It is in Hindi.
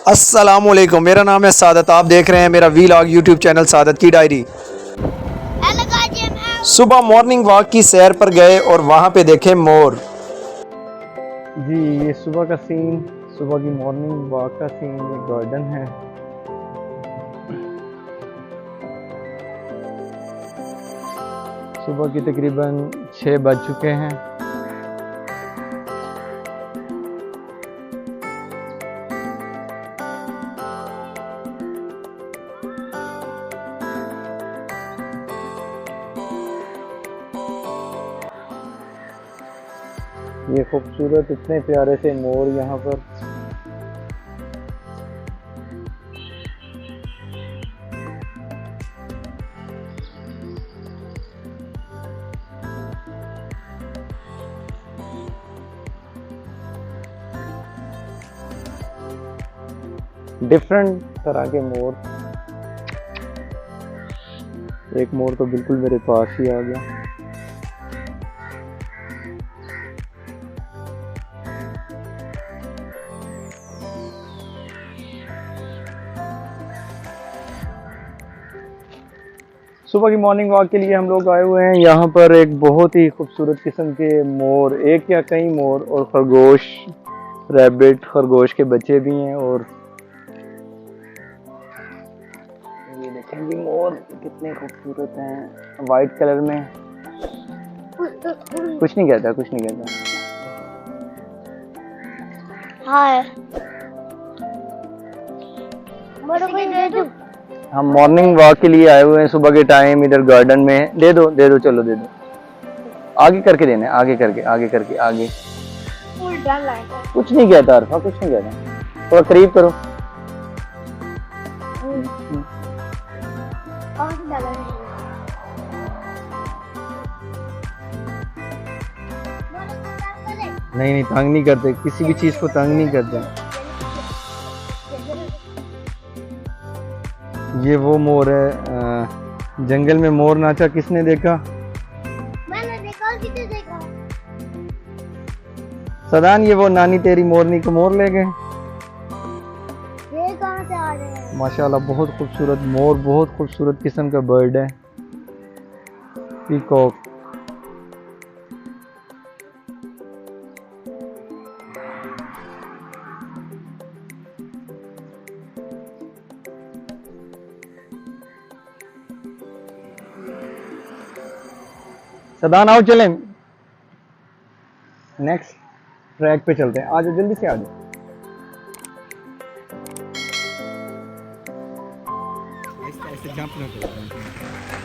अस्सलामुअलैकुम, मेरा नाम है सादत। आप देख रहे हैं मेरा वीलॉग यूट्यूब चैनल सादत की डायरी। सुबह मॉर्निंग वॉक की सैर पर गए और वहाँ पे देखे मोर। जी ये सुबह का सीन, सुबह की मॉर्निंग वॉक का सीन। ये गार्डन है। सुबह की तकरीबन 6 बज चुके हैं। ये खूबसूरत इतने प्यारे से मोर यहाँ पर। डिफरेंट तरह के मोर। एक मोर तो बिल्कुल मेरे पास ही आ गया। सुबह की मॉर्निंग वॉक के लिए हम लोग आए हुए हैं। यहाँ पर एक बहुत ही खूबसूरत किस्म के मोर, एक या कई मोर और खरगोश, रैबिट, खरगोश के बच्चे भी हैं। और ये देखें जी मोर कितने खूबसूरत हैं, वाइट कलर में। कुछ नहीं कहता, कुछ नहीं कहता। हाय हम मॉर्निंग वॉक के लिए आए हुए हैं सुबह के टाइम इधर गार्डन में। दे दो दे दो, चलो दे दो। आगे करके देना है, आगे करके, आगे करके, आगे। कुछ नहीं कहता अरफा, कुछ नहीं कहता। थोड़ा करीब करो। नहीं नहीं, तंग नहीं करते, किसी भी चीज को तंग नहीं करते। ये वो मोर है। जंगल में मोर नाचा किसने देखा? मैंने देखा। किसने देखा? सदान, ये वो नानी तेरी मोरनी को मोर ले गए। ये कहाँ से आ रहे हैं? माशाल्लाह बहुत खूबसूरत मोर, बहुत खूबसूरत किस्म का बर्ड है, पीकॉक। सदान आओ, चलें नेक्स्ट ट्रैक पे चलते हैं। आ जाओ, जल्दी से आ जाओ। ऐसे जंप ना करो।